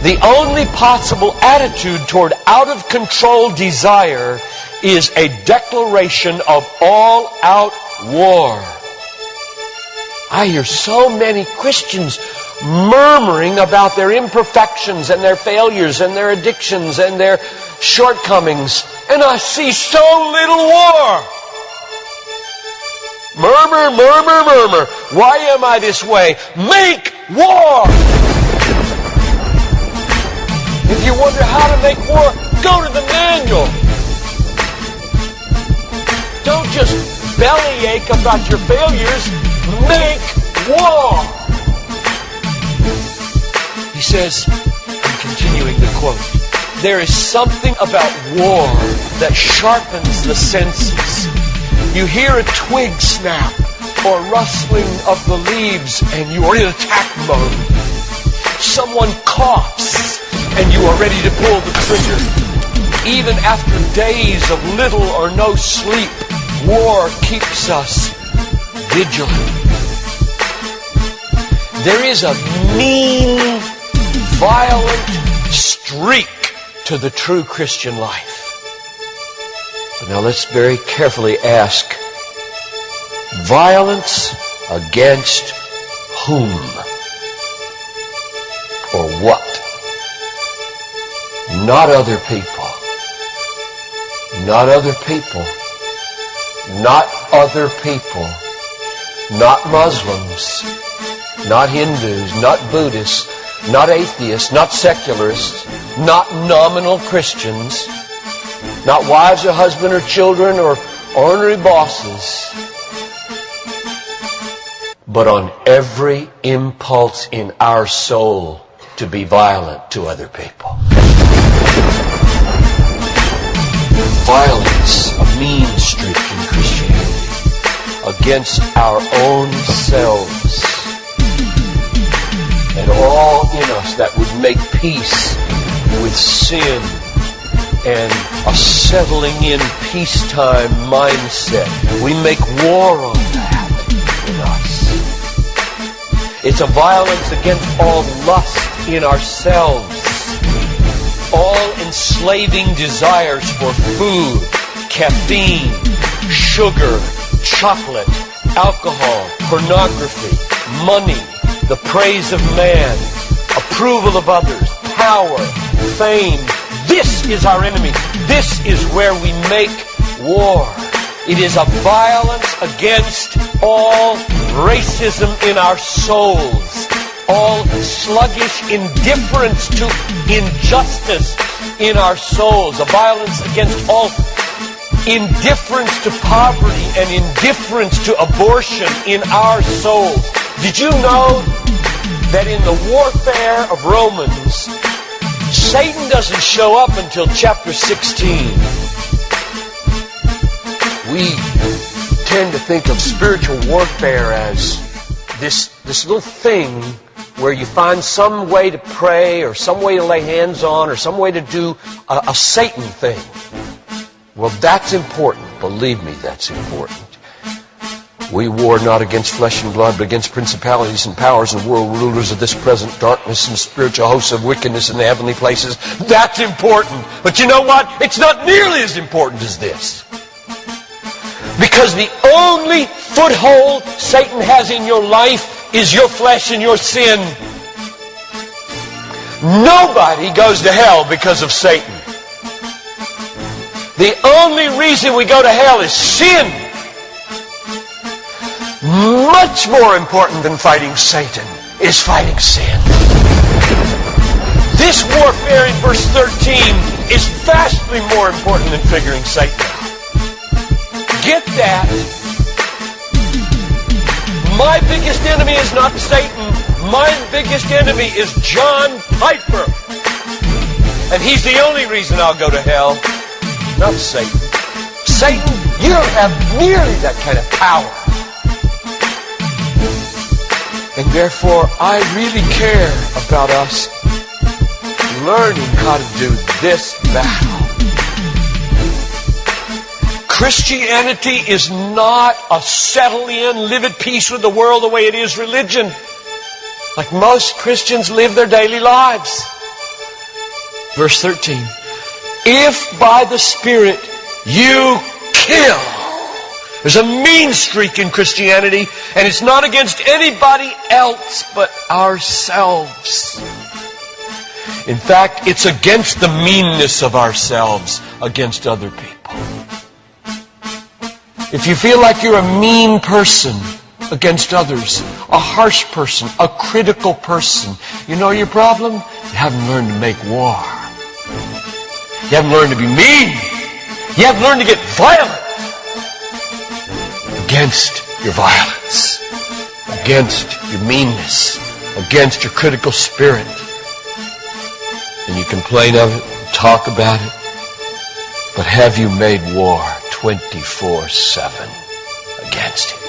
The only possible attitude toward out-of-control desire is a declaration of all-out war. I hear so many Christians murmuring about their imperfections and their failures and their addictions and their shortcomings, and I see so little war. Murmur, murmur, murmur. Why am I this way? Make war! If you wonder how to make war, go to the manual. Don't just bellyache about your failures. Make war! He says, I'm continuing the quote, there is something about war that sharpens the senses. You hear a twig snap or rustling of the leaves and you are in attack mode. Someone coughs and you are ready to pull the trigger. Even after days of little or no sleep, war keeps us vigilant. There is a mean, violent streak to the true Christian life. But now let's very carefully ask, violence against whom? Or what? Not other people. Not other people. Not other people. Not Muslims. Not Hindus. Not Buddhists. Not atheists. Not secularists. Not nominal Christians. Not wives or husband or children or ornery bosses. But on every impulse in our soul to be violent to other people. Violence, a mean streak in Christianity, against our own selves. And all in us that would make peace with sin and a settling in peacetime mindset. We make war on that in us. It's a violence against all lust in ourselves, all enslaving desires for food, caffeine, sugar, chocolate, alcohol, pornography, money, the praise of man, approval of others, power, fame. This is our enemy. This is where we make war. It is a violence against all racism in our souls, all sluggish indifference to injustice in our souls, a violence against all indifference to poverty and indifference to abortion in our souls. Did you know that in the warfare of Romans, Satan doesn't show up until chapter 16. We tend to think of spiritual warfare as this little thing where you find some way to pray or some way to lay hands on or some way to do a Satan thing. Well, that's important. Believe me, that's important. We war not against flesh and blood, but against principalities and powers and world rulers of this present darkness and spiritual hosts of wickedness in the heavenly places. That's important. But you know what? It's not nearly as important as this. Because the only foothold Satan has in your life is your flesh and your sin. Nobody goes to hell because of Satan. The only reason we go to hell is sin. Much more important than fighting Satan is fighting sin. This warfare in verse 13 is vastly more important than figuring Satan out. Get that. My biggest enemy is not Satan. My biggest enemy is John Piper. And he's the only reason I'll go to hell, not Satan. Satan, you don't have nearly that kind of power. And therefore, I really care about us learning how to do this battle. Christianity is not a settle in, live at peace with the world the way it is religion. Like most Christians live their daily lives. Verse 13. If by the Spirit you kill. There's a mean streak in Christianity, and it's not against anybody else but ourselves. In fact, it's against the meanness of ourselves against other people. If you feel like you're a mean person against others, a harsh person, a critical person, you know your problem? You haven't learned to make war. You haven't learned to be mean. You haven't learned to get violent against your violence, against your meanness, against your critical spirit. And you complain of it, talk about it, but have you made war 24/7 against it?